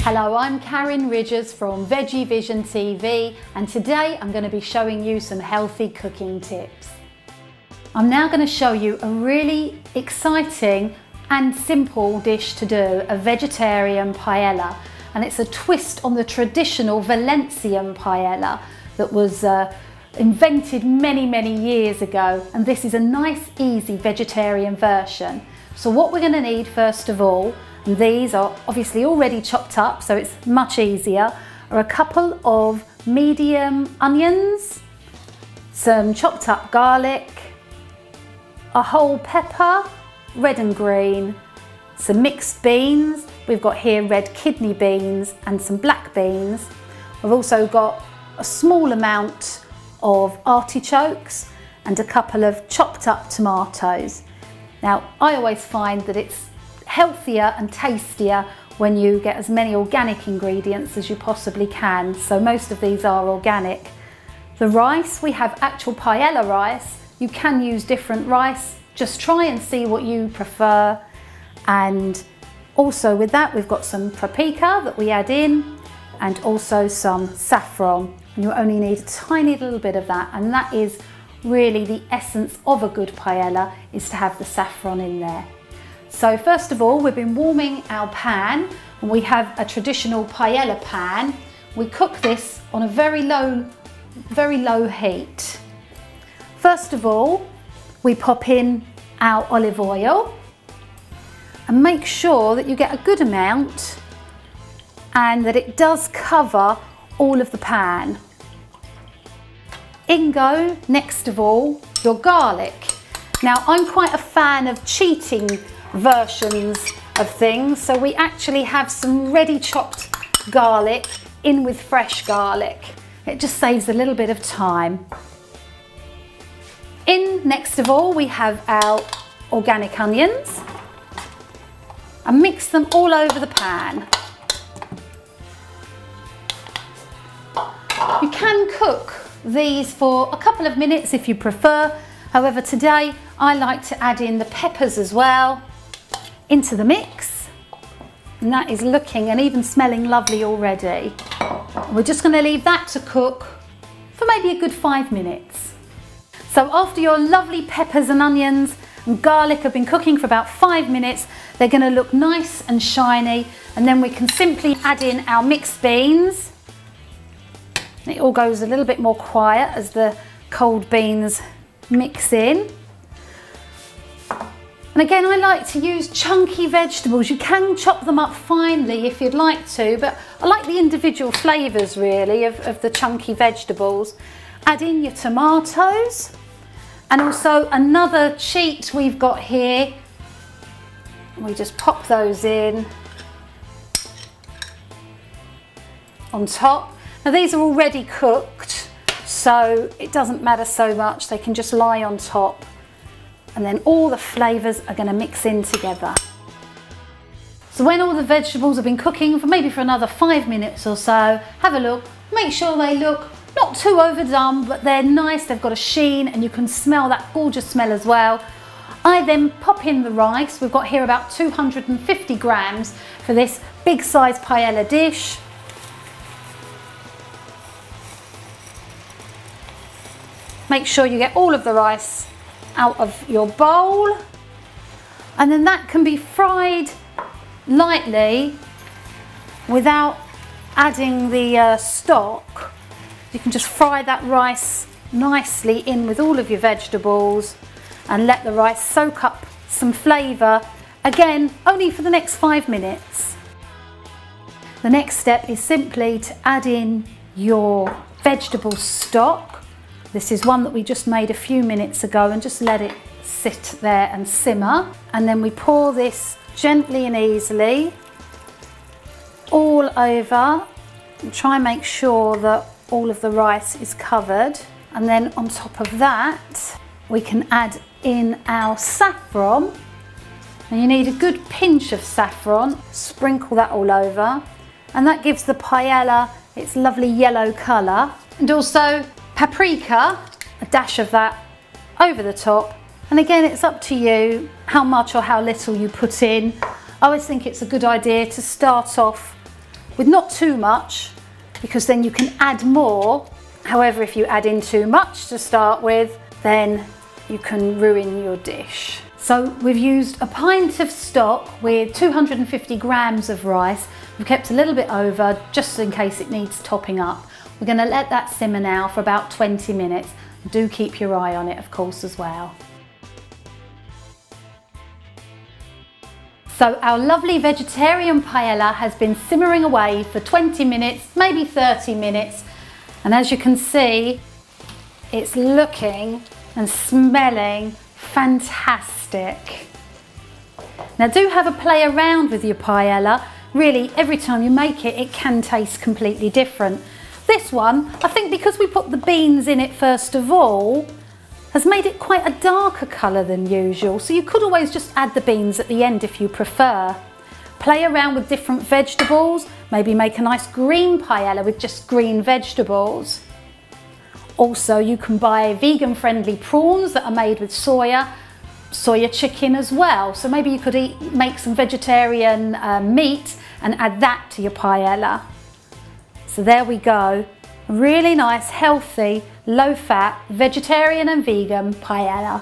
Hello, I'm Karen Ridgers from Veggie Vision TV, and today I'm going to be showing you some healthy cooking tips. I'm now going to show you a really exciting and simple dish to do, a vegetarian paella, and it's a twist on the traditional Valencian paella that was invented many years ago, and this is a nice easy vegetarian version. So what we're going to need first of all, and these are obviously already chopped up so it's much easier, are a couple of medium onions, some chopped up garlic, a whole pepper, red and green, some mixed beans. We've got here red kidney beans and some black beans. We've also got a small amount of artichokes and a couple of chopped up tomatoes. Now, I always find that it's healthier and tastier when you get as many organic ingredients as you possibly can, so most of these are organic. The rice, we have actual paella rice. You can use different rice, just try and see what you prefer. And also with that we've got some paprika that we add in, and also some saffron. You only need a tiny little bit of that, and that is really the essence of a good paella, is to have the saffron in there. So first of all, we've been warming our pan, and we have a traditional paella pan. We cook this on a very low heat. First of all, we pop in our olive oil and make sure that you get a good amount and that it does cover all of the pan. In go, next of all, your garlic. Now, I'm quite a fan of cheating versions of things, so we actually have some ready chopped garlic in with fresh garlic. It just saves a little bit of time. In next of all, we have our organic onions and mix them all over the pan. You can cook these for a couple of minutes if you prefer. However, today I like to add in the peppers as well into the mix, and that is looking and even smelling lovely already. We're just going to leave that to cook for maybe a good 5 minutes. So after your lovely peppers and onions and garlic have been cooking for about 5 minutes, they're going to look nice and shiny, and then we can simply add in our mixed beans. It all goes a little bit more quiet as the cold beans mix in. And again, I like to use chunky vegetables. You can chop them up finely if you'd like to, but I like the individual flavours really of the chunky vegetables. Add in your tomatoes, and also another cheat we've got here. We just pop those in on top. Now these are already cooked, so it doesn't matter so much. They can just lie on top, and then all the flavours are going to mix in together. So when all the vegetables have been cooking for maybe for another 5 minutes or so, have a look, make sure they look not too overdone, but they're nice, they've got a sheen, and you can smell that gorgeous smell as well. I then pop in the rice. We've got here about 250 grams for this big size paella dish. Make sure you get all of the rice out of your bowl, and then that can be fried lightly without adding the stock. You can just fry that rice nicely in with all of your vegetables and let the rice soak up some flavour, again only for the next 5 minutes. The next step is simply to add in your vegetable stock. This is one that we just made a few minutes ago, and just let it sit there and simmer. And then we pour this gently and easily all over, and try and make sure that all of the rice is covered. And then on top of that, we can add in our saffron. And you need a good pinch of saffron, sprinkle that all over, and that gives the paella its lovely yellow colour. And also paprika, a dash of that over the top. And again, it's up to you how much or how little you put in. I always think it's a good idea to start off with not too much, because then you can add more. However, if you add in too much to start with, then you can ruin your dish. So we've used a pint of stock with 250 grams of rice. We've kept a little bit over just in case it needs topping up. We're going to let that simmer now for about 20 minutes. Do keep your eye on it, of course, as well. So our lovely vegetarian paella has been simmering away for 20 minutes, maybe 30 minutes. And as you can see, it's looking and smelling fantastic. Now do have a play around with your paella. Really, every time you make it, it can taste completely different. This one, I think because we put the beans in it first of all, has made it quite a darker colour than usual. So you could always just add the beans at the end if you prefer. Play around with different vegetables. Maybe make a nice green paella with just green vegetables. Also, you can buy vegan-friendly prawns that are made with soya chicken as well. So maybe you could make some vegetarian meat and add that to your paella. So there we go. Really nice, healthy, low-fat, vegetarian and vegan paella.